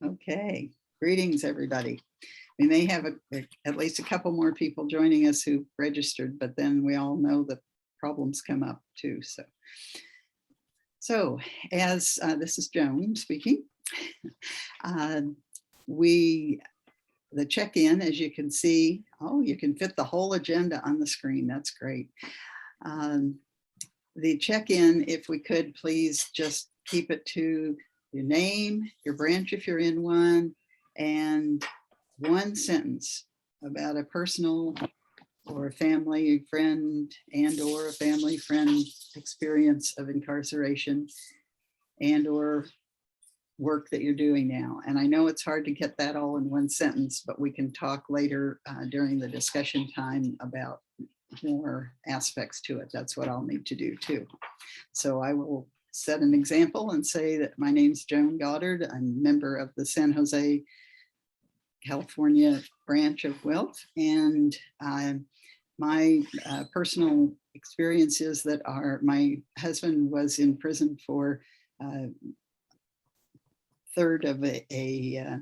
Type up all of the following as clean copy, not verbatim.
Okay, greetings, everybody. We may have at least a couple more people joining us who registered, but then we all know that problems come up too. So as this is Joan speaking, the check-in, as you can see, oh, you can fit the whole agenda on the screen. That's great. The check-in, if we could please just keep it to your name, your branch if you're in one, and one sentence about a personal or a family friend and or a family friend experience of incarceration and or work that you're doing now. And I know it's hard to get that all in one sentence, but we can talk later during the discussion time about more aspects to it. That's what I'll need to do too. So I will set an example and say that my name's Joan Goddard. I'm a member of the San Jose, California branch of Wealth. And my personal experience is that my husband was in prison for third of a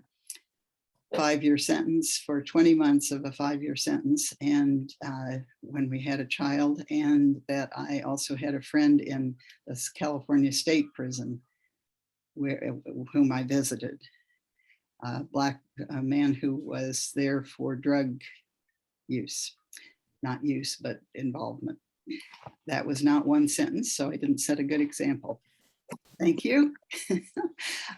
5-year sentence for 20 months of a 5-year sentence. And when we had a child, and that I also had a friend in this California state prison whom I visited, a man who was there for drug use, not use, but involvement. That was not one sentence, so I didn't set a good example. Thank you.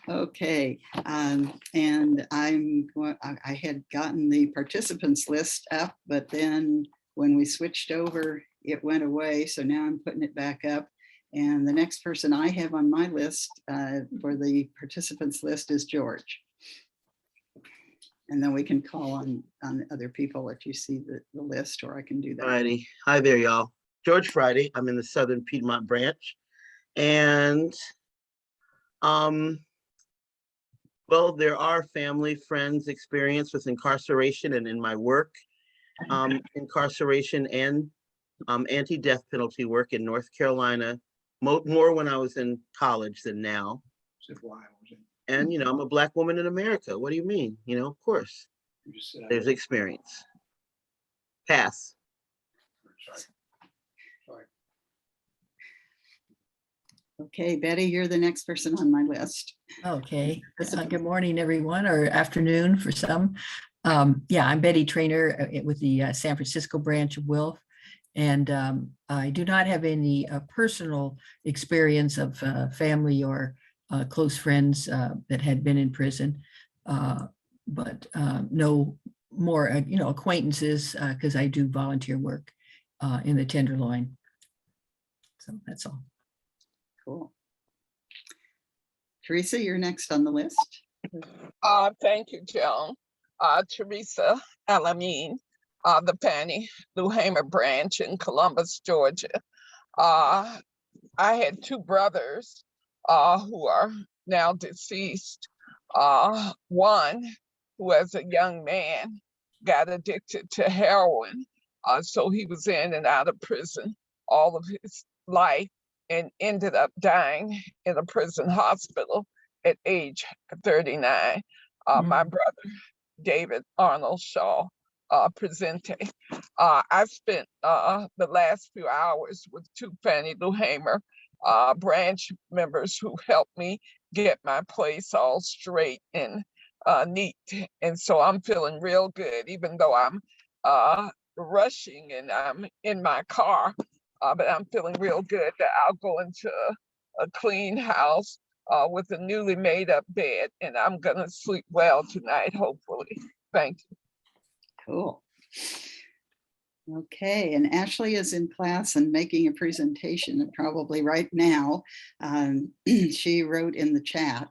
Okay, and I had gotten the participants list up, but then when we switched over, it went away. So now I'm putting it back up. And the next person I have on my list for the participants list is George. And then we can call on other people if you see the list, or I can do that. Alrighty. Hi there, y'all. George Friday. I'm in the Southern Piedmont branch. And well, there are family, friends experience with incarceration, and in my work, incarceration and anti-death penalty work in North Carolina, more when I was in college than now. And, you know, I'm a Black woman in America. What do you mean? You know, of course, there's experience. Pass. Okay, Betty, you're the next person on my list. Okay. Good morning, everyone, or afternoon for some. Yeah, I'm Betty Trainer with the San Francisco branch of Wilf. And I do not have any personal experience of family or close friends that had been in prison, but no more, acquaintances, because I do volunteer work in the Tenderloin. So that's all. Cool. Teresa, you're next on the list. Thank you, Joan. Teresa Alamine, the Fannie Lou Hamer branch in Columbus, Georgia. I had 2 brothers who are now deceased. One who, as a young man, got addicted to heroin. So he was in and out of prison all of his life and ended up dying in a prison hospital at age 39. My brother, David Arnold Shaw Presente. I spent the last few hours with 2 Fannie Lou Hamer branch members who helped me get my place all straight and neat. And so I'm feeling real good, even though I'm rushing and I'm in my car. But I'm feeling real good that I'll go into a clean house with a newly made up bed, and I'm gonna sleep well tonight, hopefully. Thank you. Cool. Okay, and Ashley is in class and making a presentation, and probably right now. She wrote in the chat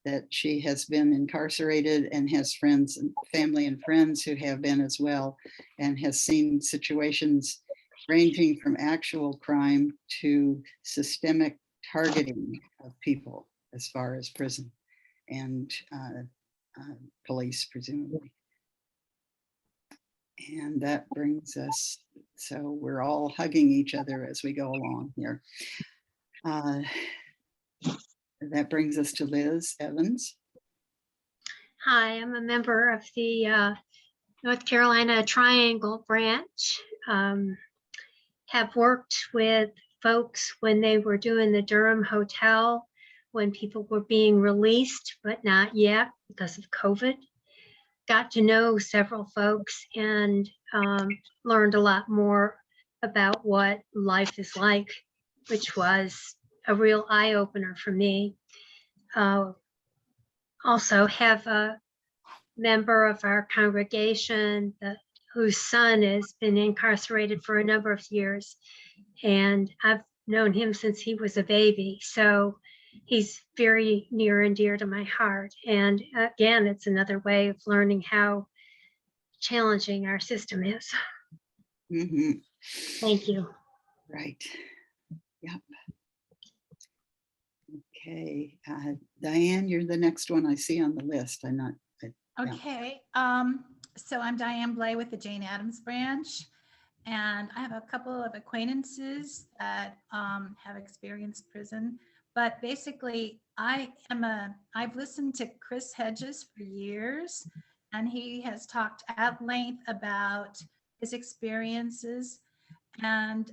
that she has been incarcerated and has friends and family and friends who have been as well, and has seen situations ranging from actual crime to systemic targeting of people as far as prison and police, presumably. And that brings us, so we're all hugging each other as we go along here. That brings us to Liz Evans. Hi, I'm a member of the North Carolina Triangle Branch. Have worked with folks when they were doing the Durham Hotel, when people were being released, but not yet because of COVID. Got to know several folks and learned a lot more about what life is like, which was a real eye-opener for me. Also have a member of our congregation whose son has been incarcerated for a number of years. And I've known him since he was a baby. So he's very near and dear to my heart. And again, it's another way of learning how challenging our system is. Mhm. Thank you. Right. Yep. Okay, Diane, you're the next one I see on the list. I'm not. Yeah. Okay, so I'm Diane Blay with the Jane Addams branch, and I have a couple of acquaintances that have experienced prison. But basically, I've listened to Chris Hedges for years, and he has talked at length about his experiences, and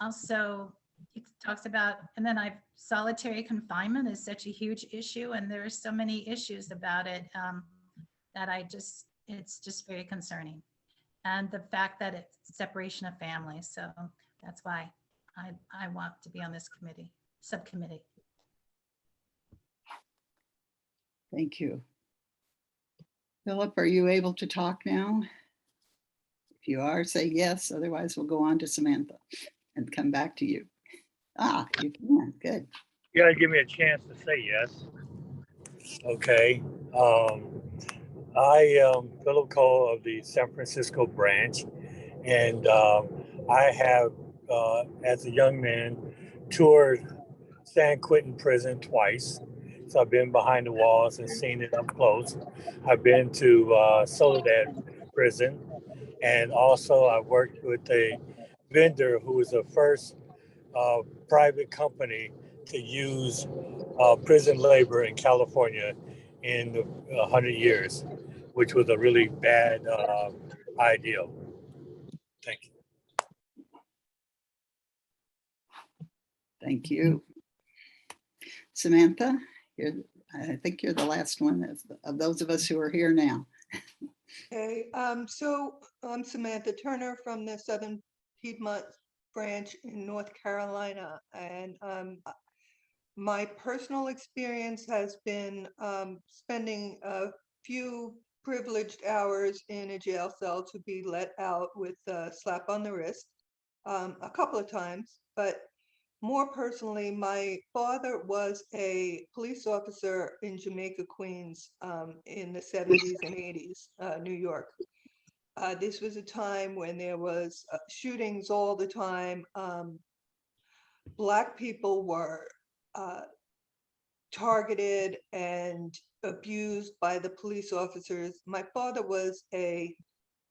also he talks about, and then solitary confinement is such a huge issue, and there are so many issues about it. That it's just very concerning. And the fact that it's separation of families. So that's why I want to be on this subcommittee. Thank you. Philip, are you able to talk now? If you are, say yes. Otherwise, we'll go on to Samantha and come back to you. You can. Good. You gotta give me a chance to say yes. Okay. I am Philip Cole of the San Francisco branch, and I have, as a young man, toured San Quentin prison twice. So I've been behind the walls and seen it up close. I've been to Soledad prison, and also I worked with a vendor who was the first private company to use prison labor in California in the 100 years, which was a really bad idea. Thank you. Thank you. Samantha, I think you're the last one of those of us who are here now. Okay, so I'm Samantha Turner from the Southern Piedmont branch in North Carolina, and my personal experience has been spending a few privileged hours in a jail cell to be let out with a slap on the wrist a couple of times, but more personally, my father was a police officer in Jamaica, Queens in the 70s and 80s, New York. This was a time when there was shootings all the time. Black people were targeted and abused by the police officers. My father was a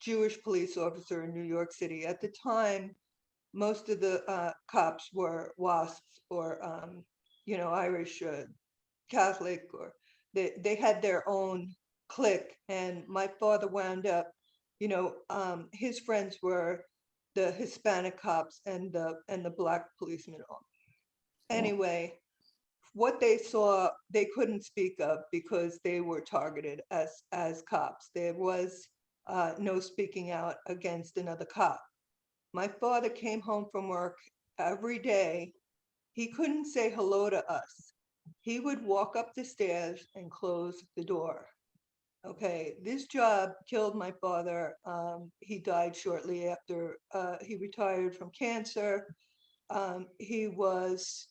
Jewish police officer in New York City. At the time, most of the cops were WASPs or, Irish Catholic, or they had their own clique. And my father wound up, his friends were the Hispanic cops and the Black policemen. Anyway, what they saw, they couldn't speak of because they were targeted as cops. There was no speaking out against another cop. My father came home from work every day. He couldn't say hello to us. He would walk up the stairs and close the door. Okay, this job killed my father. He died shortly after he retired from cancer. He was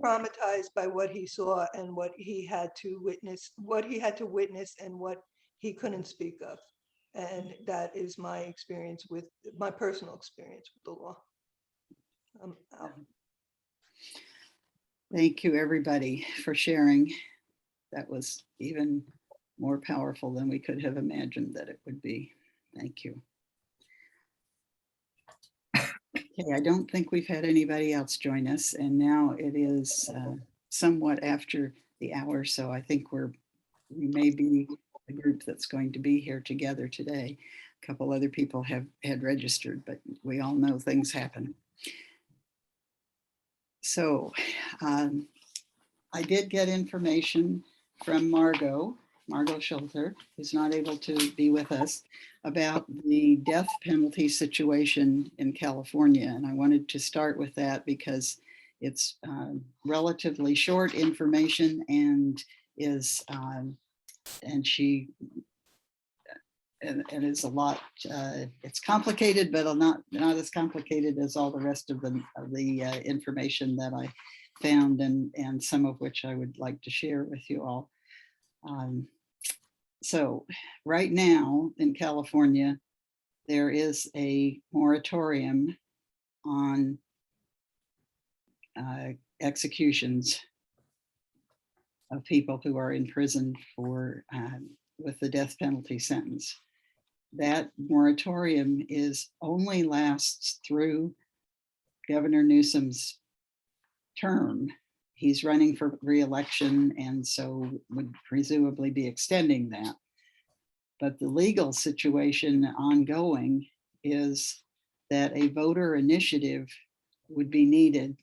traumatized by what he saw and what he had to witness, and what he couldn't speak of. And that is my experience my personal experience with the law. I'm out. Thank you, everybody, for sharing. That was even more powerful than we could have imagined that it would be. Thank you. Okay, I don't think we've had anybody else join us, and now it is somewhat after the hour, so I think we may be the group that's going to be here together today. A couple other people had registered, but we all know things happen. So I did get information from Margot Schulter, who's not able to be with us, about the death penalty situation in California. And I wanted to start with that because it's relatively short information and is, and she, and is a lot, it's complicated, but not as complicated as all the rest of the information that I found, and some of which I would like to share with you all. So right now in California, there is a moratorium on executions of people who are in prison for with the death penalty sentence. That moratorium only lasts through Governor Newsom's term. He's running for re-election and so would presumably be extending that. But the legal situation ongoing is that a voter initiative would be needed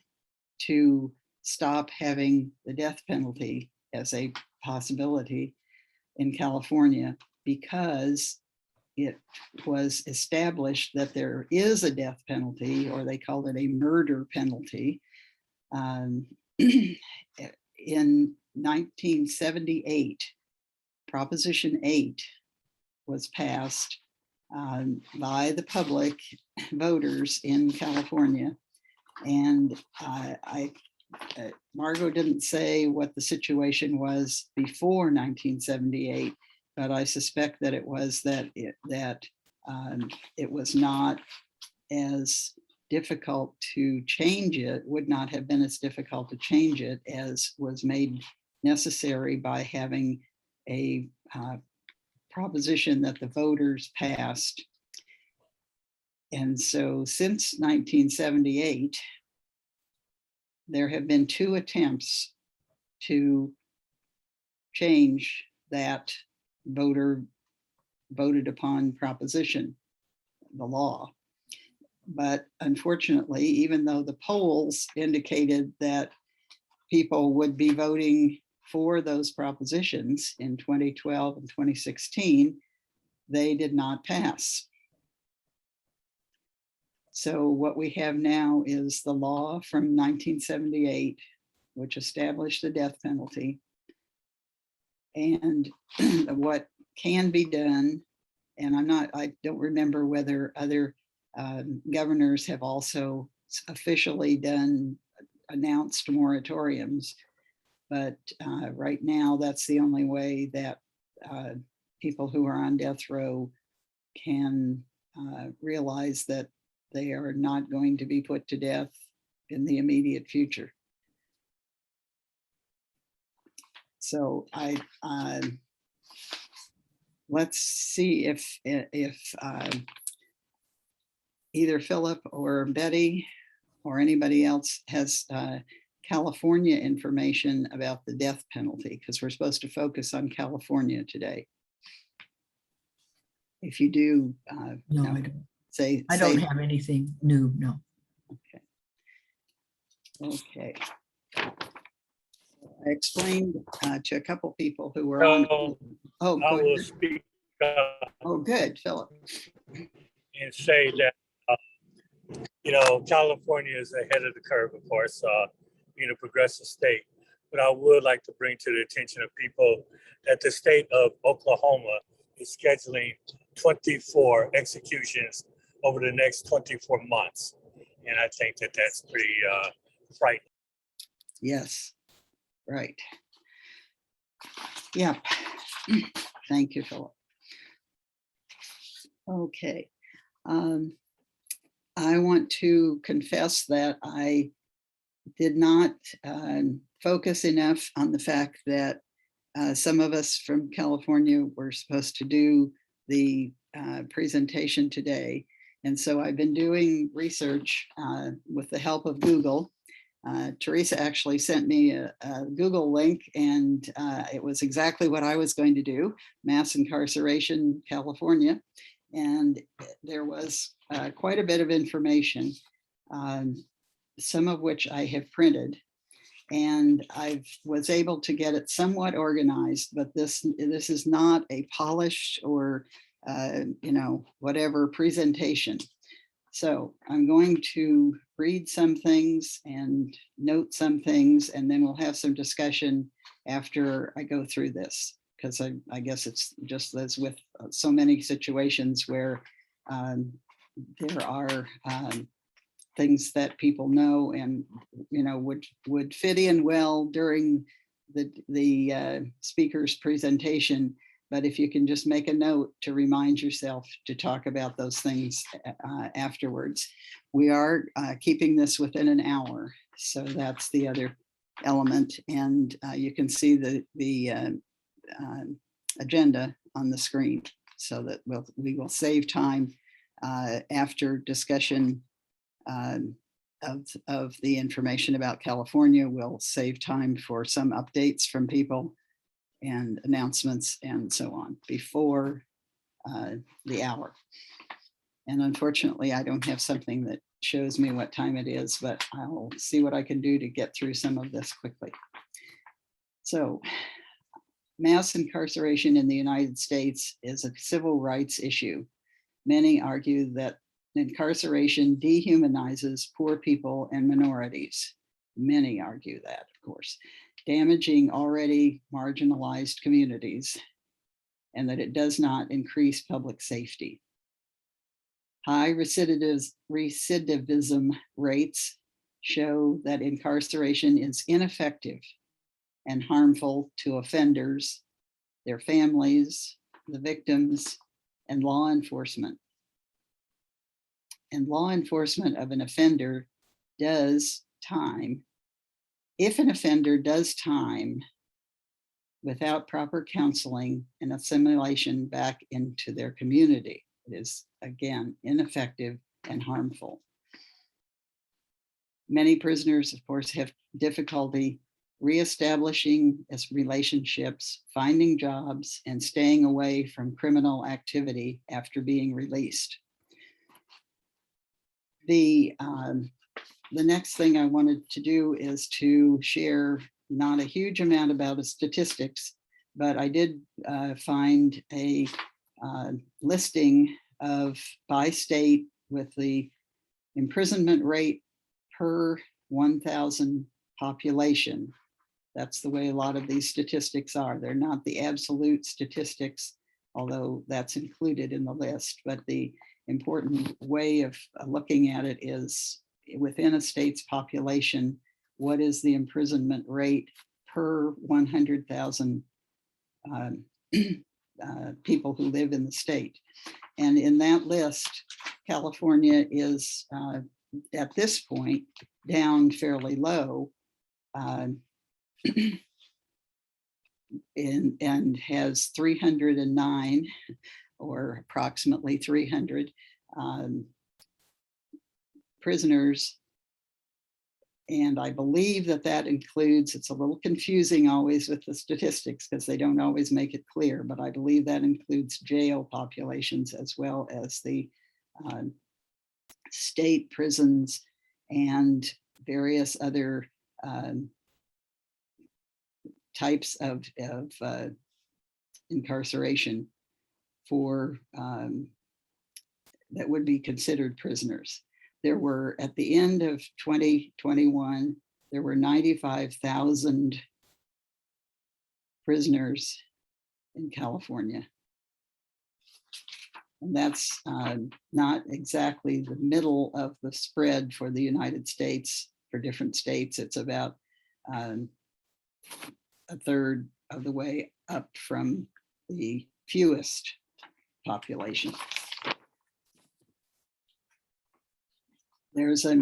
to stop having the death penalty as a possibility in California, because it was established that there is a death penalty, or they called it a murder penalty, in 1978. Proposition 8 was passed by the public voters in California. And Margot didn't say what the situation was before 1978, but I suspect that it was that it was not as difficult to change it, would not have been as difficult to change it as was made necessary by having a proposition that the voters passed. And so since 1978, there have been 2 attempts to change that voted upon proposition, the law. But unfortunately, even though the polls indicated that people would be voting for those propositions in 2012 and 2016, they did not pass. So what we have now is the law from 1978, which established the death penalty. And what can be done, and I don't remember whether other governors have also officially announced moratoriums, but right now that's the only way that people who are on death row can realize that they are not going to be put to death in the immediate future. So let's see if either Philip or Betty or anybody else has California information about the death penalty, because we're supposed to focus on California today. If you do, No, I don't. say I don't have anything new, no. Okay. I explained to a couple people who were on. Oh, I go will ahead. speak Oh, good, Philip. and say that, California is ahead of the curve, of course, being a progressive state. But I would like to bring to the attention of people that the state of Oklahoma is scheduling 24 executions over the next 24 months. And I think that that's pretty frightening. Yes, right. Yeah. Thank you, Philip. Okay. I want to confess that I did not focus enough on the fact that some of us from California were supposed to do the presentation today. And so I've been doing research with the help of Google Teresa actually sent me a Google link, and it was exactly what I was going to do, mass incarceration, California. And there was quite a bit of information, some of which I have printed. And I was able to get it somewhat organized, but this is not a polished or whatever presentation. So I'm going to read some things and note some things, and then we'll have some discussion after I go through this, because I guess it's just as with so many situations where there are things that people know and would fit in well during the speaker's presentation. But if you can just make a note to remind yourself to talk about those things afterwards. We are keeping this within an hour, so that's the other element. And you can see the agenda on the screen, so that we will save time after discussion of the information about California. We'll save time for some updates from people and announcements and so on before the hour. And unfortunately, I don't have something that shows me what time it is, but I'll see what I can do to get through some of this quickly. So, mass incarceration in the United States is a civil rights issue. Many argue that incarceration dehumanizes poor people and minorities. Many argue that, of course, damaging already marginalized communities, and that it does not increase public safety. High recidivism rates show that incarceration is ineffective and harmful to offenders, their families, the victims, and law enforcement. And law enforcement of an offender does time. If an offender does time without proper counseling and assimilation back into their community, it is, again, ineffective and harmful. Many prisoners, of course, have difficulty reestablishing relationships, finding jobs, and staying away from criminal activity after being released. The next thing I wanted to do is to share not a huge amount about the statistics, but I did find a listing of by state with the imprisonment rate per 1,000 population. That's the way a lot of these statistics are. They're not the absolute statistics, although that's included in the list, but the important way of looking at it is within a state's population, what is the imprisonment rate per 100,000 people who live in the state. And in that list, California is at this point down fairly low and has 309 or approximately 300 prisoners. And I believe that includes, it's a little confusing always with the statistics because they don't always make it clear, but I believe that includes jail populations as well as the state prisons and various other types of incarceration for that would be considered prisoners. There were, at the end of 2021, there were 95,000 prisoners in California. And that's not exactly the middle of the spread for the United States. For different states, it's about a third of the way up from the fewest population. There's a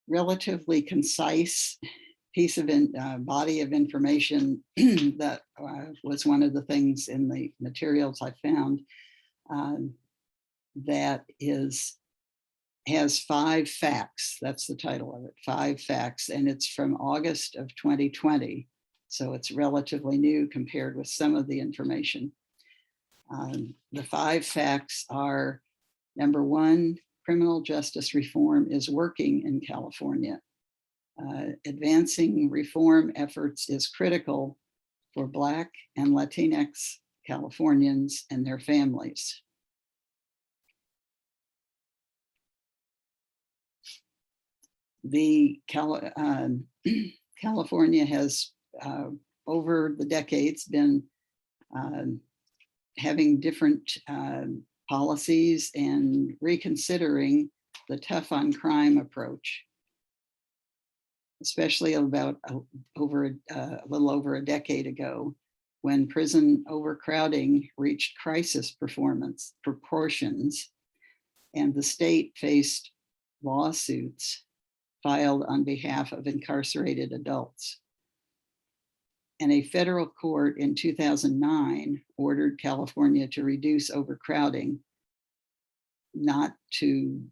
relatively concise piece of body of information that was one of the things in the materials I found that has 5 facts. That's the title of it, 5 facts, and it's from August of 2020. So it's relatively new compared with some of the information. The 5 facts are: number 1, criminal justice reform is working in California. Advancing reform efforts is critical for Black and Latinx Californians and their families. California has, over the decades, been having different policies and reconsidering the tough on crime approach, especially about a little over a decade ago, when prison overcrowding reached crisis proportions, and the state faced lawsuits filed on behalf of incarcerated adults. And a federal court in 2009 ordered California to reduce overcrowding, not to,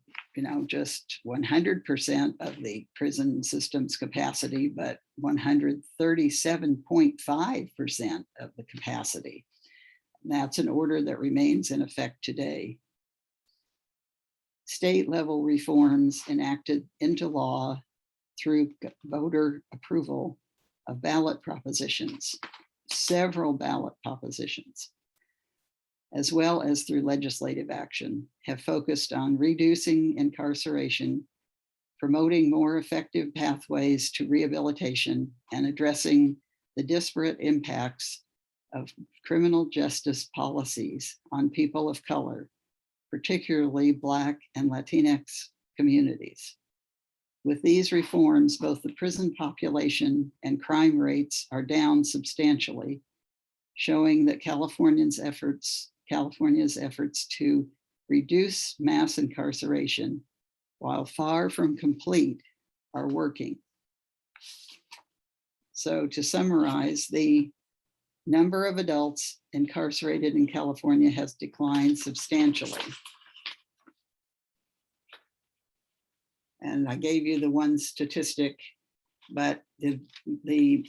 just 100% of the prison system's capacity, but 137.5% of the capacity. And that's an order that remains in effect today. State level reforms enacted into law through voter approval of ballot propositions, several ballot propositions, as well as through legislative action, have focused on reducing incarceration, promoting more effective pathways to rehabilitation, and addressing the disparate impacts of criminal justice policies on people of color, particularly Black and Latinx communities. With these reforms, both the prison population and crime rates are down substantially, showing that California's efforts to reduce mass incarceration, while far from complete, are working. So to summarize, the number of adults incarcerated in California has declined substantially. And I gave you the one statistic, but the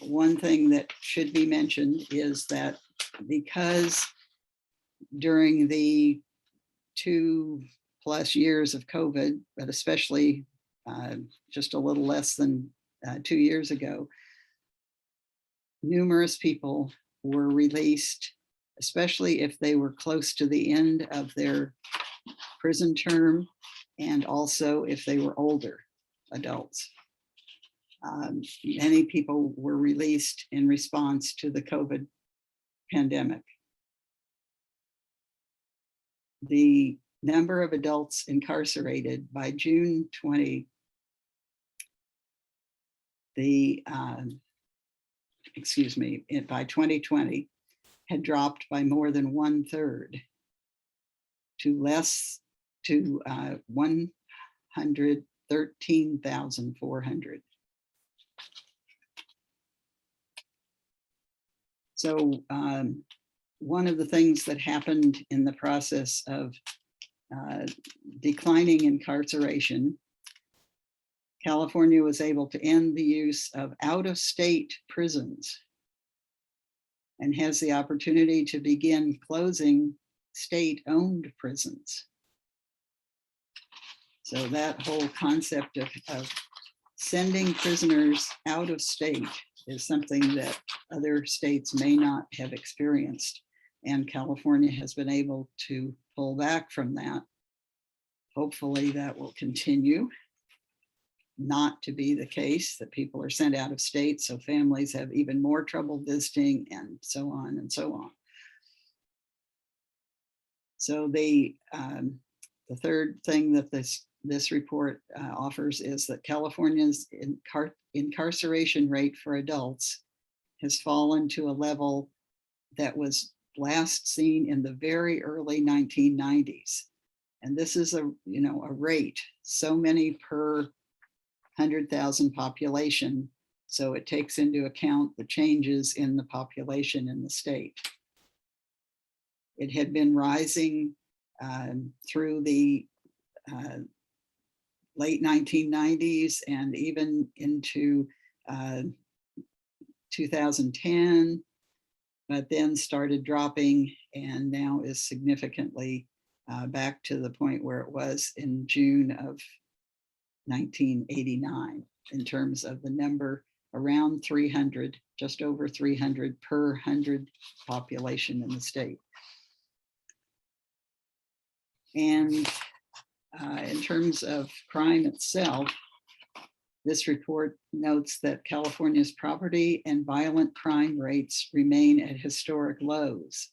one thing that should be mentioned is that because during the 2+ years of COVID, but especially just a little less than 2 years ago, numerous people were released, especially if they were close to the end of their prison term, and also if they were older adults. Many people were released in response to the COVID pandemic. The number of adults incarcerated by June 20, by 2020 had dropped by more than 1/3 to 113,400. So one of the things that happened in the process of declining incarceration, California was able to end the use of out-of-state prisons and has the opportunity to begin closing state-owned prisons. So that whole concept of sending prisoners out of state is something that other states may not have experienced. And California has been able to pull back from that. Hopefully that will continue not to be the case, that people are sent out of state, so families have even more trouble visiting, and so on and so on. So the third thing that this report offers is that California's incarceration rate for adults has fallen to a level that was last seen in the very early 1990s. And this is a rate, so many per 100,000 population. So it takes into account the changes in the population in the state. It had been rising through the late 1990s and even into 2010, but then started dropping and now is significantly back to the point where it was in June of 1989 in terms of the number, around 300, just over 300 per 100 population in the state. And in terms of crime itself, this report notes that California's property and violent crime rates remain at historic lows.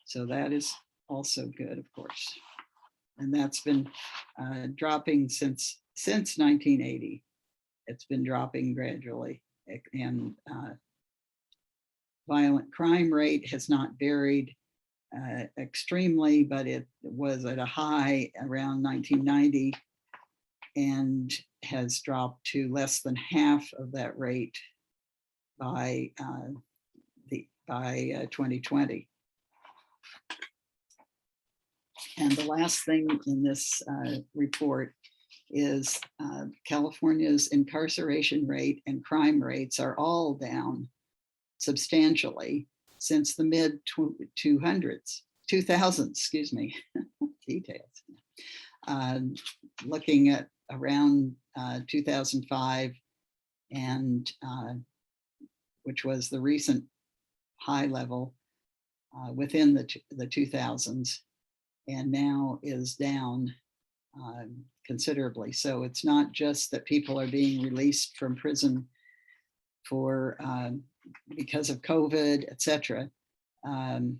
So that is also good, of course. And that's been dropping since 1980. It's been dropping gradually, and violent crime rate has not varied extremely, but it was at a high around 1990 and has dropped to less than half of that rate by 2020. And the last thing in this report is California's incarceration rate and crime rates are all down substantially since the mid 2000s, excuse me, details. Looking at around 2005, and which was the recent high level within the 2000s, and now is down considerably. So it's not just that people are being released from prison for because of COVID, et cetera, and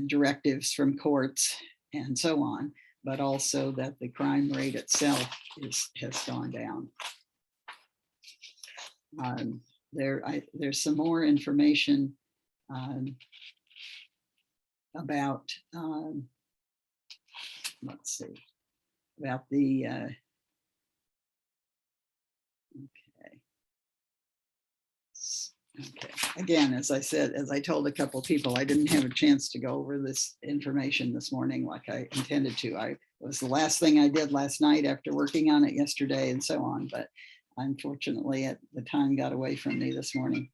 directives from courts and so on, but also that the crime rate itself has gone down. There's some more information about, let's see, about the, okay. Again, as I said, as I told a couple of people, I didn't have a chance to go over this information this morning like I intended to. It was the last thing I did last night after working on it yesterday and so on, but unfortunately the time got away from me this morning.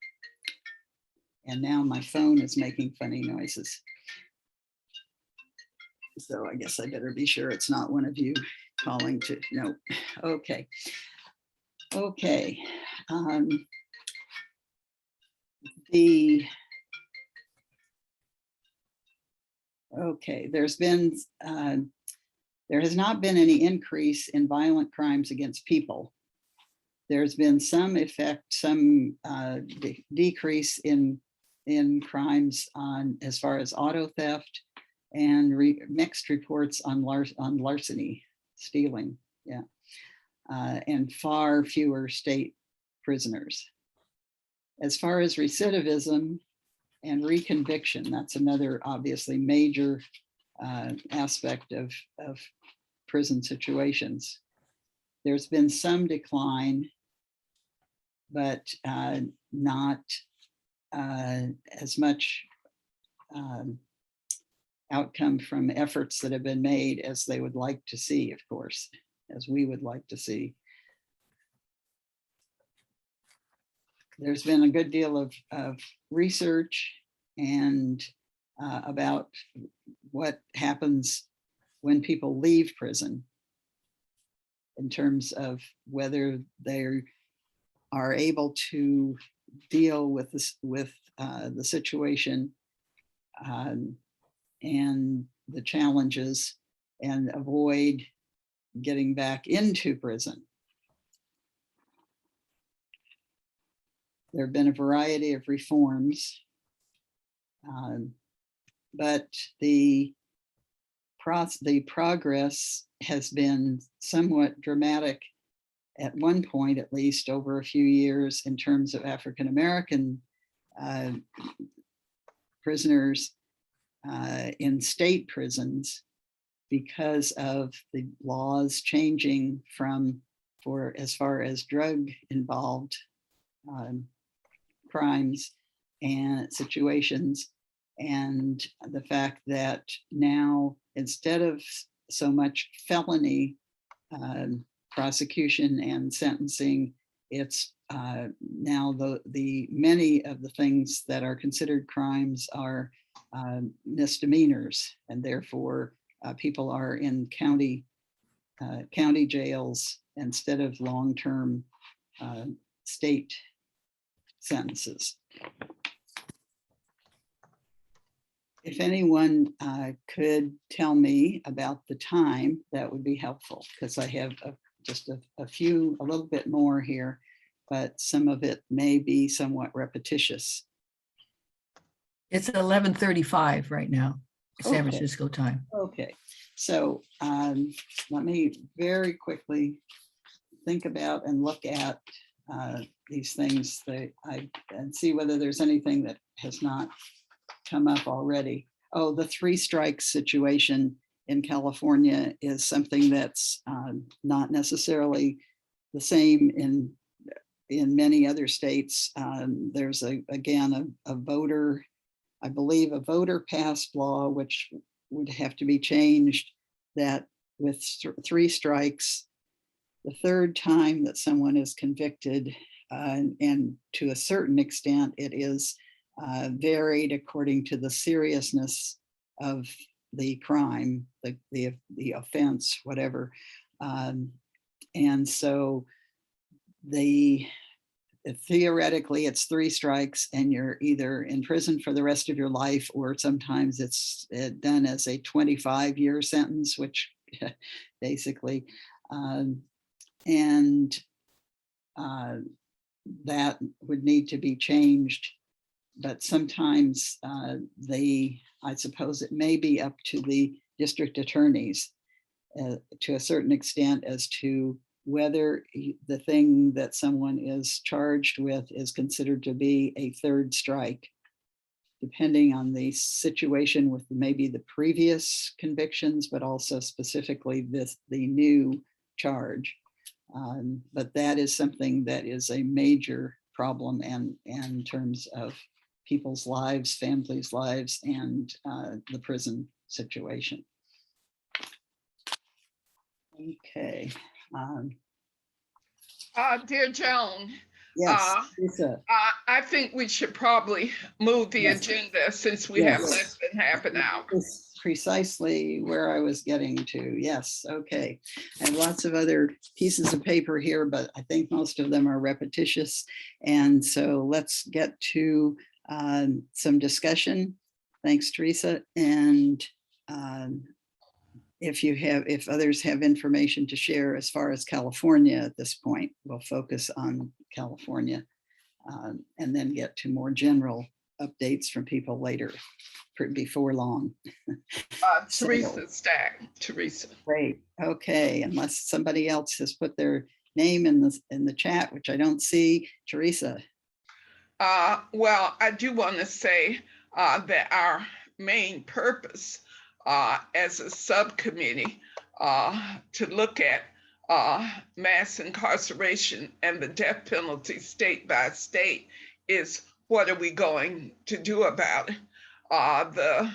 And now my phone is making funny noises. So I guess I better be sure it's not one of you calling to, no. Okay. Okay. There's been, there has not been any increase in violent crimes against people. There's been some effect, some decrease in crimes on as far as auto theft and mixed reports on larceny, stealing, yeah, and far fewer state prisoners. As far as recidivism and reconviction, that's another obviously major aspect of prison situations. There's been some decline, but not as much outcome from efforts that have been made as they would like to see, of course, as we would like to see. There's been a good deal of research and about what happens when people leave prison in terms of whether they are able to deal with this, with the situation and the challenges and avoid getting back into prison. There have been a variety of reforms, but the progress has been somewhat dramatic at one point, at least over a few years, in terms of African-American prisoners in state prisons because of the laws changing for as far as drug involved crimes and situations, and the fact that now instead of so much felony prosecution and sentencing. It's now the many of the things that are considered crimes are misdemeanors, and therefore people are in county jails instead of long-term state sentences. If anyone could tell me about the time, that would be helpful, because I have just a little bit more here, but some of it may be somewhat repetitious. It's 11:35 right now, San Okay. Francisco time. Okay, so let me very quickly think about and look at these things and see whether there's anything that has not come up already. Oh, the 3 strikes situation in California is something that's not necessarily the same in many other states. There's again a voter, I believe a voter passed law, which would have to be changed, that with 3 strikes, the 3rd time that someone is convicted, and to a certain extent, it is varied according to the seriousness of the crime, the offense, whatever. And so theoretically it's 3 strikes and you're either in prison for the rest of your life, or sometimes it's done as a 25-year sentence, which basically, that would need to be changed. But sometimes I suppose it may be up to the district attorneys to a certain extent as to whether the thing that someone is charged with is considered to be a 3rd strike, depending on the situation with maybe the previous convictions, but also specifically the new charge. But that is something that is a major problem and in terms of people's lives, families' lives, and the prison situation. Okay. Dear Joan, Yes, Lisa. I think we should probably move the Yes. agenda since we have Yes. less than half an hour. That's precisely where I was getting to. Yes, okay. I have lots of other pieces of paper here, but I think most of them are repetitious. And so let's get to some discussion. Thanks, Teresa. And if others have information to share as far as California at this point, we'll focus on California and then get to more general updates from people later, before long. Teresa Stack, Teresa. Great, okay, unless somebody else has put their name in the chat, which I don't see. Teresa. Well, I do want to say that our main purpose as a subcommittee to look at mass incarceration and the death penalty state by state is, what are we going to do about it? The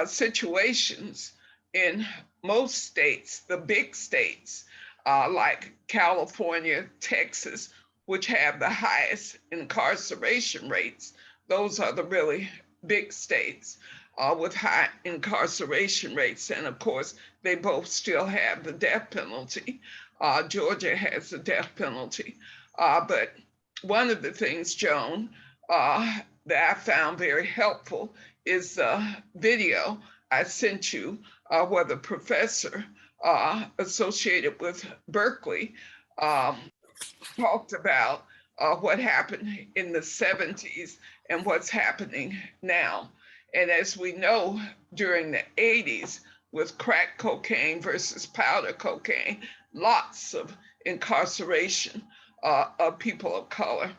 situations in most states, the big states like California, Texas, which have the highest incarceration rates, those are the really big states with high incarceration rates. And of course, they both still have the death penalty. Georgia has the death penalty. But one of the things, Joan, that I found very helpful is the video I sent you where the professor associated with Berkeley talked about what happened in the 70s and what's happening now. And as we know, during the 80s, with crack cocaine versus powder cocaine, lots of incarceration of people of color.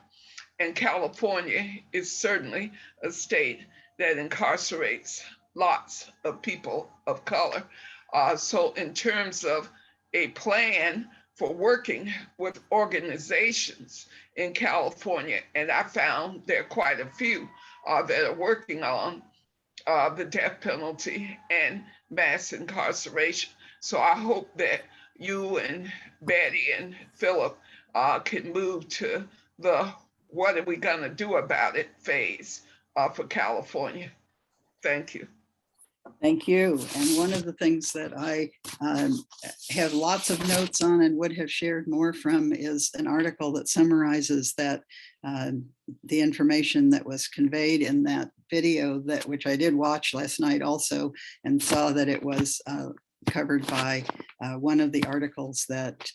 And California is certainly a state that incarcerates lots of people of color. So in terms of a plan for working with organizations in California, and I found there are quite a few that are working on the death penalty and mass incarceration. So I hope that you and Betty and Philip can move to the what are we gonna do about it phase for California. Thank you. Thank you. And one of the things that I have lots of notes on and would have shared more from is an article that summarizes that the information that was conveyed in that video, that which I did watch last night also, and saw that it was covered by one of the articles that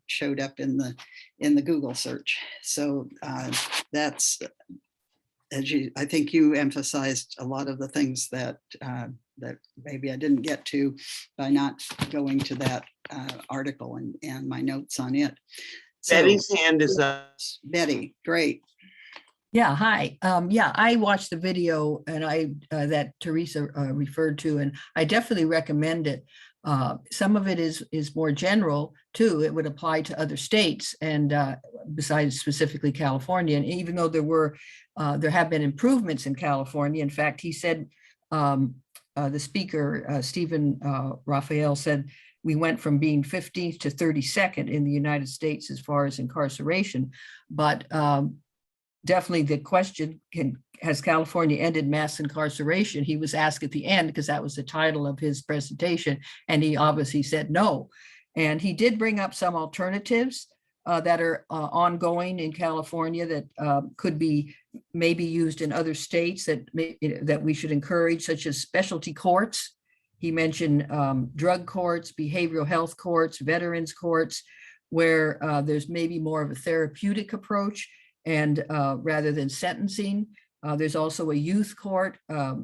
showed up in the Google search. So that's, I think you emphasized a lot of the things that that maybe I didn't get to by not going to that article and my notes on it. So, Betty's hand is up. Betty, great. Yeah, hi. Yeah, I watched the video and I that Teresa referred to, and I definitely recommend it. Some of it is more general too. It would apply to other states and besides specifically California. And even though there have been improvements in California, in fact, he said, the speaker, Stephen Raphael, said we went from being 15th to 32nd in the United States as far as incarceration. But definitely the question, has California ended mass incarceration? He was asked at the end, because that was the title of his presentation, and he obviously said no. And he did bring up some alternatives that are ongoing in California that could be maybe used in other states that we should encourage, such as specialty courts. He mentioned drug courts, behavioral health courts, veterans courts, where there's maybe more of a therapeutic approach and rather than sentencing. There's also a youth court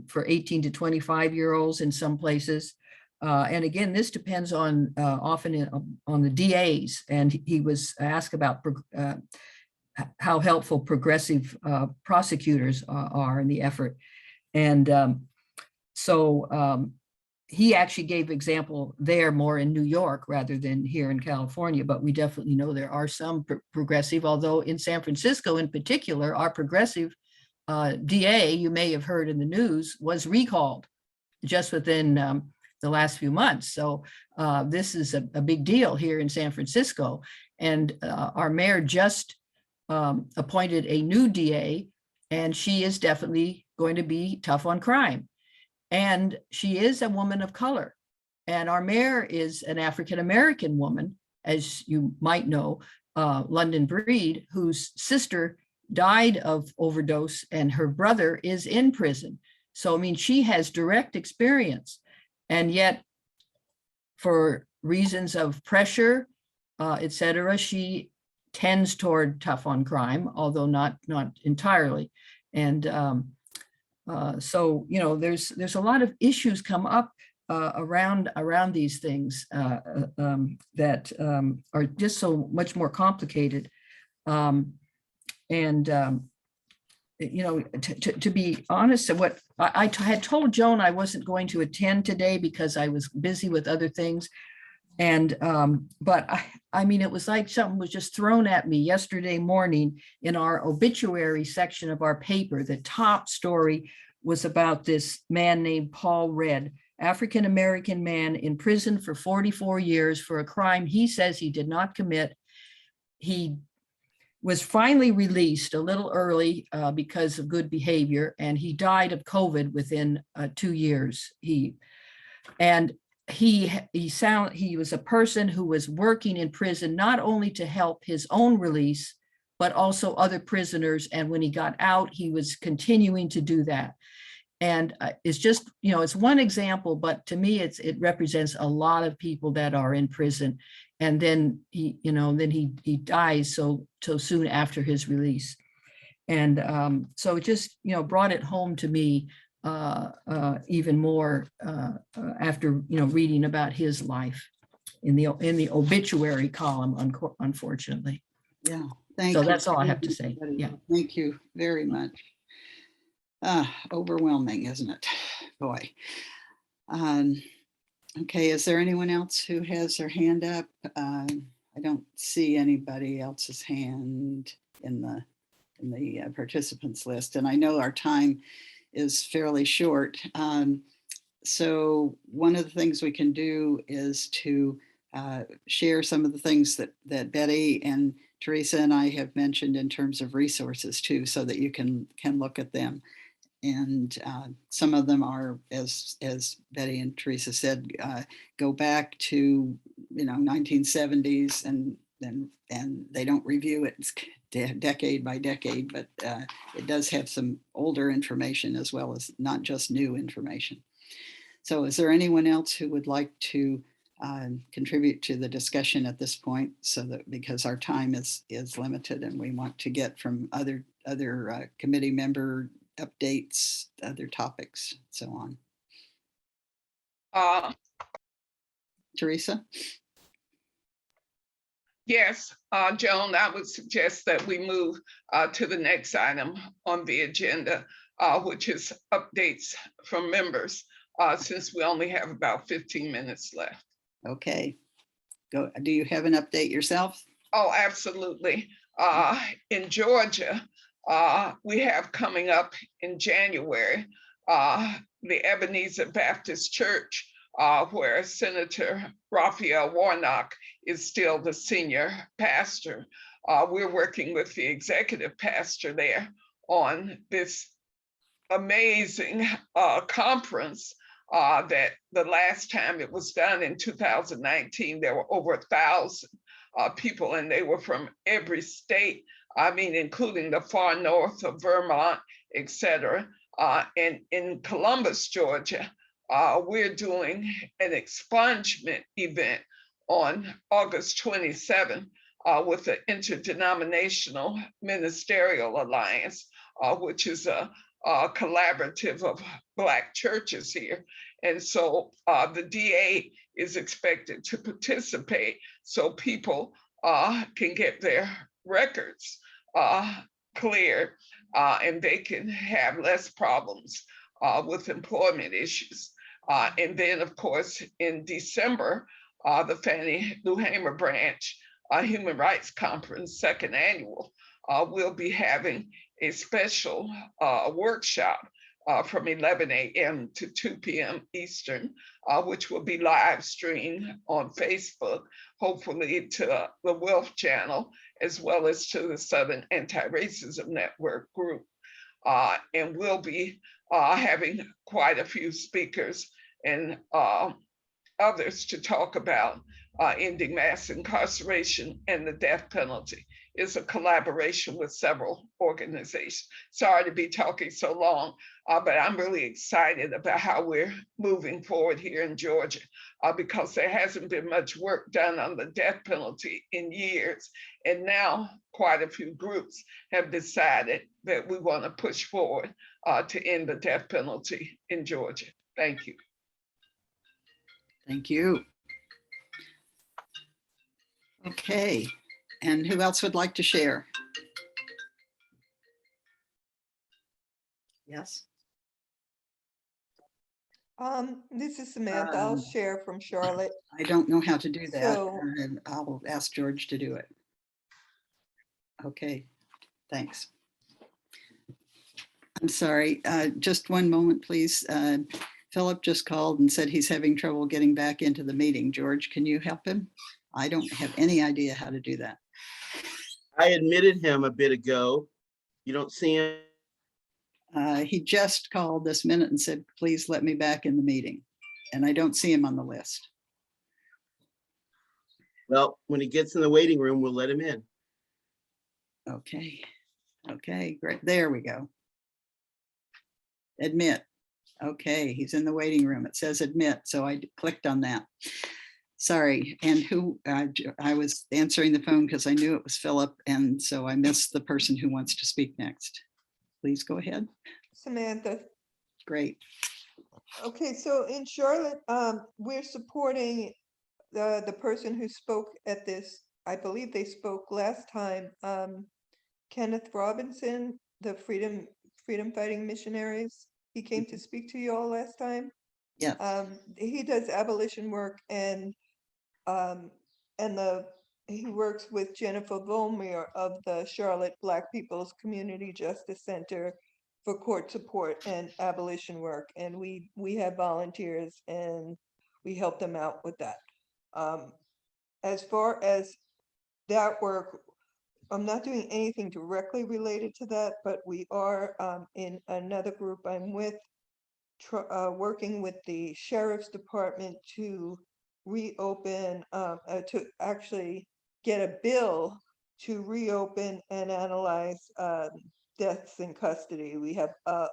for 18 to 25-year-olds in some places. And again, this depends on often on the DAs. And he was asked about how helpful progressive prosecutors are in the effort. And so he actually gave example there more in New York rather than here in California, but we definitely know there are some progressive, although in San Francisco in particular, our progressive DA, you may have heard in the news, was recalled just within the last few months. So this is a big deal here in San Francisco. And our mayor just appointed a new DA, and she is definitely going to be tough on crime. And she is a woman of color. And our mayor is an African-American woman, as you might know, London Breed, whose sister died of overdose and her brother is in prison. So, I mean, she has direct experience. And yet, for reasons of pressure, et cetera, she tends toward tough on crime, although not entirely. And so, you know, there's a lot of issues come up around these things that are just so much more complicated. You know, to be honest, what I had told Joan I wasn't going to attend today because I was busy with other things. And but I mean, it was like something was just thrown at me yesterday morning in our obituary section of our paper. The top story was about this man named Paul Red, African-American man in prison for 44 years for a crime he says he did not commit. He was finally released a little early because of good behavior, and he died of COVID within 2 years. He was a person who was working in prison not only to help his own release, but also other prisoners. And when he got out, he was continuing to do that. And it's just, you know, it's one example, but to me, it represents a lot of people that are in prison. And then he dies so soon after his release. And so it just, you know, brought it home to me even more after, you know, reading about his life in the obituary column, unfortunately. Yeah, thank you. you. So that's all I have to say. Betty. Yeah. Thank you very much. Overwhelming, isn't it? Boy. Okay, is there anyone else who has their hand up? I don't see anybody else's hand in the participants list, and I know our time is fairly short. So one of the things we can do is to share some of the things that Betty and Teresa and I have mentioned in terms of resources too, so that you can look at them. And some of them are, as Betty and Teresa said, go back to 1970s, and they don't review it decade by decade, but it does have some older information as well as not just new information. So is there anyone else who would like to contribute to the discussion at this point, so that, because our time is limited and we want to get from other committee member updates, other topics, so on. Teresa? Yes, Joan, I would suggest that we move to the next item on the agenda, which is updates from members, since we only have about 15 minutes left. Okay, go. Do you have an update yourself? Oh, absolutely. In Georgia, we have coming up in January, the Ebenezer Baptist Church, where Senator Raphael Warnock is still the senior pastor. We're working with the executive pastor there on this amazing conference that the last time it was done in 2019, there were over 1,000 people, and they were from every state, I mean, including the far north of Vermont, etc. And in Columbus, Georgia, we're doing an expungement event on August 27 with the Interdenominational Ministerial Alliance, which is a collaborative of Black churches here. And so the DA is expected to participate so people can get their records cleared, and they can have less problems with employment issues. And then, of course, in December, the Fannie Lou Hamer Branch Human Rights Conference, second annual, will be having a special workshop from 11 a.m. to 2 p.m. Eastern, which will be live streamed on Facebook, hopefully to the Wealth Channel, as well as to the Southern Anti-Racism Network group. And we'll be having quite a few speakers and others to talk about ending mass incarceration and the death penalty. It's a collaboration with several organizations. Sorry to be talking so long, but I'm really excited about how we're moving forward here in Georgia, because there hasn't been much work done on the death penalty in years. And now quite a few groups have decided that we want to push forward to end the death penalty in Georgia. Thank you. Thank you. Okay, and who else would like to share? Yes. This is Samantha. I'll share from Charlotte. I don't know how to do that, So- and I'll ask George to do it. Okay, thanks. I'm sorry, just one moment, please. Philip just called and said he's having trouble getting back into the meeting. George, can you help him? I don't have any idea how to do that. I admitted him a bit ago. You don't see him? He just called this minute and said, please let me back in the meeting. And I don't see him on the list. Well, when he gets in the waiting room, we'll let him in. Okay, okay, great. There we go. Admit. Okay, he's in the waiting room. It says admit, so I clicked on that. Sorry, and who, I was answering the phone because I knew it was Philip, and so I missed the person who wants to speak next. Please go ahead. Samantha. Great. Okay, so in Charlotte, we're supporting the person who spoke at this. I believe they spoke last time. Kenneth Robinson, the freedom fighting missionaries. He came to speak to you all last time. Yeah. He does abolition work, and he works with Jennifer Volmer of the Charlotte Black People's Community Justice Center for court support and abolition work. And we have volunteers and we help them out with that. as far as that work, I'm not doing anything directly related to that, but we are in another group I'm with, working with the sheriff's department to reopen, to actually get a bill to reopen and analyze deaths in custody. We have a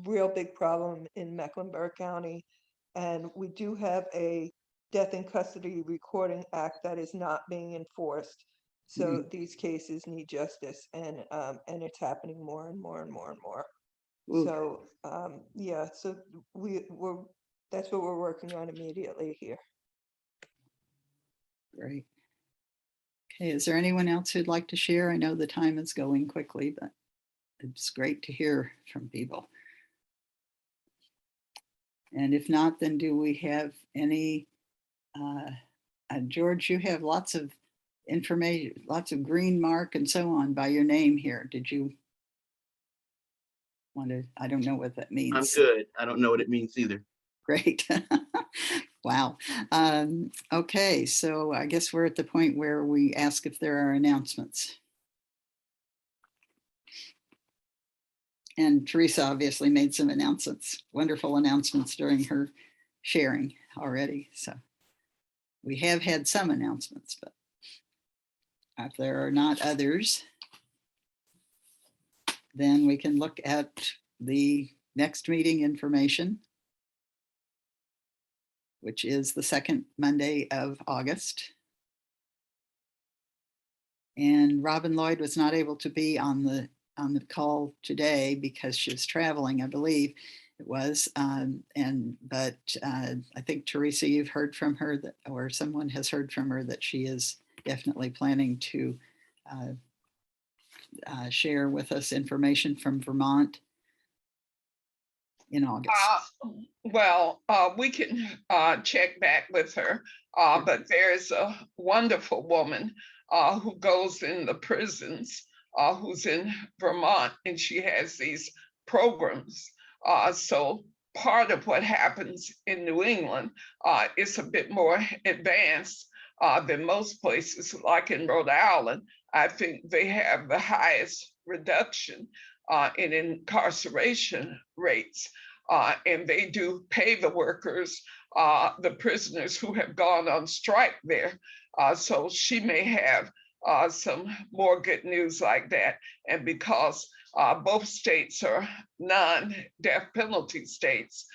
real big problem in Mecklenburg County, and we do have a death in custody recording act that is not being enforced. So these cases need justice, and it's happening more and more and more and more. Ooh, So yeah, so we're that's what we're working on immediately here. great. Okay, is there anyone else who'd like to share? I know the time is going quickly, but it's great to hear from people. And if not, then do we have any, George, you have lots of information, lots of green mark and so on by your name here. Did you want to, I don't know what that means. I'm good. I don't know what it means either. Great. Wow. Okay, so I guess we're at the point where we ask if there are announcements. And Teresa obviously made some announcements, wonderful announcements during her sharing already. So we have had some announcements, but if there are not others, then we can look at the next meeting information, which is the second Monday of August. And Robin Lloyd was not able to be on the call today because she was traveling, I believe it was. But I think Teresa, you've heard from her that, or someone has heard from her that she is definitely planning to share with us information from Vermont in August. We can check back with her, but there's a wonderful woman who goes in the prisons, who's in Vermont, and she has these programs. So part of what happens in New England is a bit more advanced than most places, like in Rhode Island. I think they have the highest reduction in incarceration rates. And they do pay the workers, the prisoners who have gone on strike there. So she may have some more good news like that. And because both states are non-death penalty states,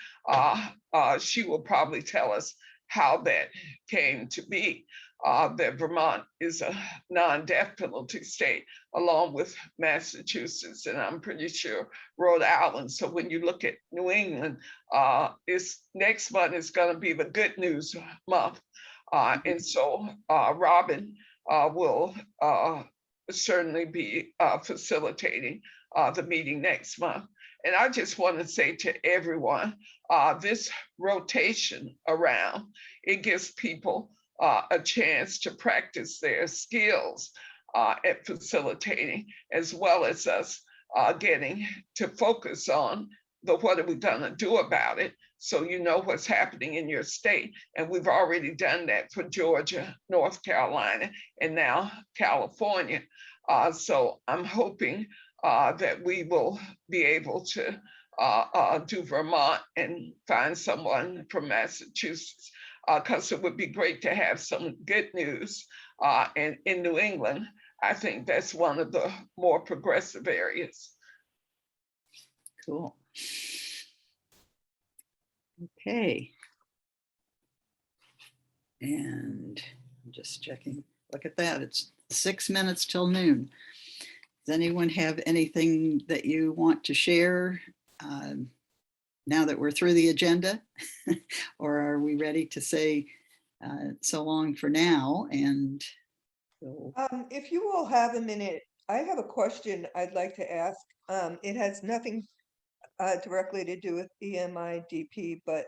she will probably tell us how that came to be. That Vermont is a non-death penalty state, along with Massachusetts, and I'm pretty sure Rhode Island. So when you look at New England, next month is going to be the good news month. And so Robin will certainly be facilitating the meeting next month. And I just want to say to everyone, this rotation around, it gives people a chance to practice their skills at facilitating, as well as us getting to focus on what are we going to do about it, so you know what's happening in your state. And we've already done that for Georgia, North Carolina, and now California. So I'm hoping that we will be able to do Vermont and find someone from Massachusetts, because it would be great to have some good news. And in New England, I think that's one of the more progressive areas. Cool. Okay. And I'm just checking. Look at that. It's 6 minutes till noon. Does anyone have anything that you want to share now that we're through the agenda? Or are we ready to say so long for now? And if you all have a minute, I have a question I'd like to ask. It has nothing directly to do with EMIDP, but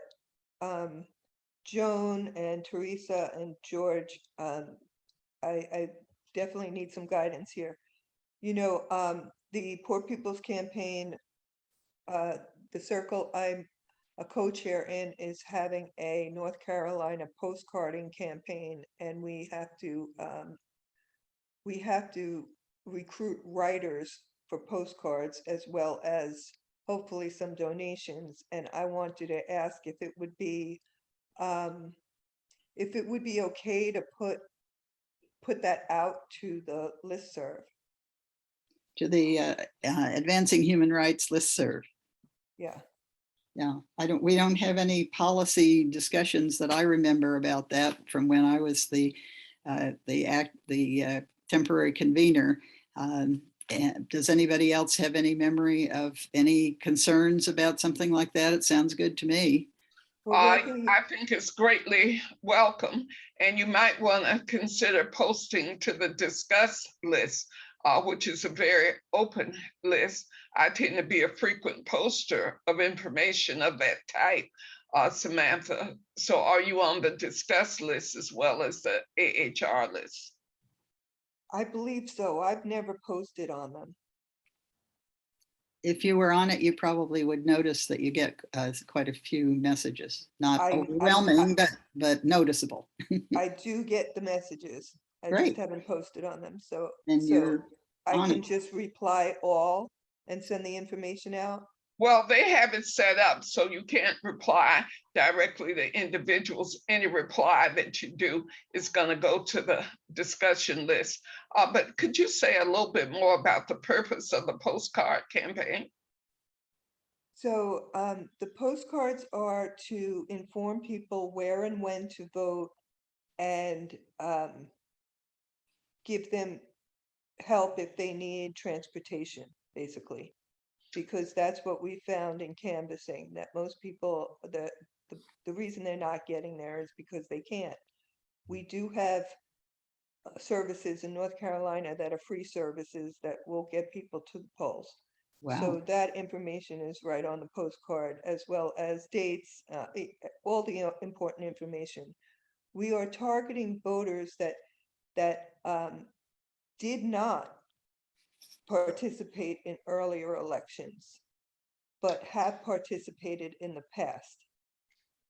Joan and Teresa and George, I definitely need some guidance here. You know, the Poor People's Campaign, the circle I'm a co-chair in is having a North Carolina postcarding campaign, and we have to recruit writers for postcards as well as hopefully some donations. And I wanted to ask if it would be okay to put that out to the listserv. To the Advancing Human Rights listserv. Yeah. Yeah, we don't have any policy discussions that I remember about that from when I was the temporary convener. And does anybody else have any memory of any concerns about something like that? It sounds good to me. Well, I think it's greatly welcome, and you might want to consider posting to the discuss list, which is a very open list. I tend to be a frequent poster of information of that type, Samantha. So are you on the discuss list as well as the AHR list? I believe so. I've never posted on them. If you were on it, you probably would notice that you get quite a few messages, not overwhelming, but noticeable. I do get the messages. I Great. just haven't posted on them. So, And you're I on can it. just reply all and send the information out. Well, they have it set up so you can't reply directly to individuals. Any reply that you do is going to go to the discussion list. But could you say a little bit more about the purpose of the postcard campaign? So the postcards are to inform people where and when to vote, and give them help if they need transportation, basically. Because that's what we found in canvassing, that most people, the reason they're not getting there is because they can't. We do have services in North Carolina that are free services that will get people to the polls. Wow. So that information is right on the postcard, as well as dates, all the important information. We are targeting voters that did not participate in earlier elections, but have participated in the past.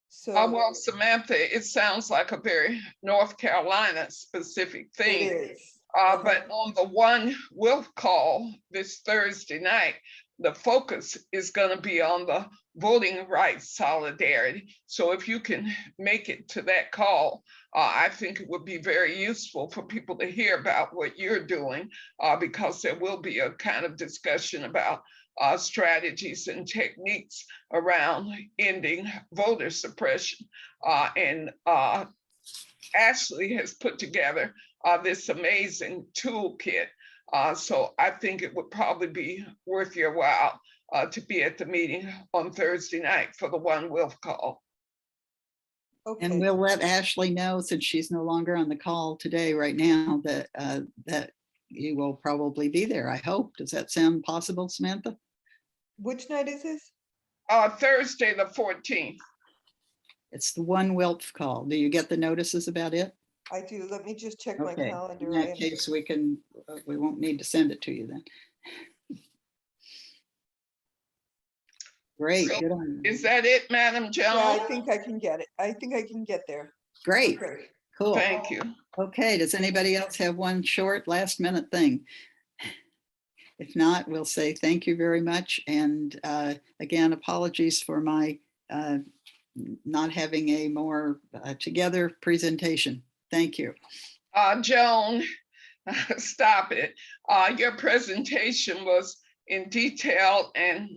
So well, Samantha, it sounds like a very North Carolina specific thing. it is. But on the one Wolf call this Thursday night, the focus is going to be on the voting rights solidarity. So if you can make it to that call, I think it would be very useful for people to hear about what you're doing, because there will be a kind of discussion about strategies and techniques around ending voter suppression. And Ashley has put together this amazing toolkit. So I think it would probably be worth your while to be at the meeting on Thursday night for the one Wolf call. Okay. And we'll let Ashley know, since she's no longer on the call today right now, that that you will probably be there, I hope. Does that sound possible, Samantha? Which night is this? Thursday, the 14th. It's the one Wilf call. Do you get the notices about it? I do. Let me just check my Okay, calendar. in that case, we won't need to send it to you then. Great. So Good on you. is that it, Madam Yeah, Jones? I think I can get it. I think I can get there. Great. Okay. Cool. Thank you. Okay, does anybody else have one short last minute thing? If not, we'll say thank you very much. And again, apologies for my not having a more together presentation. Thank you. Joan, stop it. Your presentation was in detail and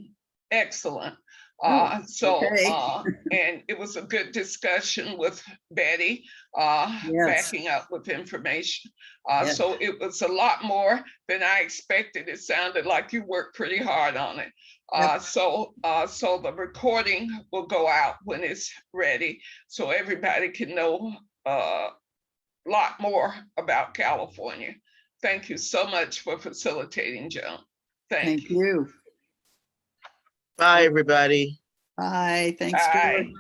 excellent. Oh, okay. And it was a good discussion with Betty, Yes. backing up with information. Yes. So it was a lot more than I expected. It sounded like you worked pretty hard on it. Yep. So the recording will go out when it's ready, so everybody can know a lot more about California. Thank you so much for facilitating, Joan. Thank you. You. Bye, everybody. Bye. Thanks, Bye. George.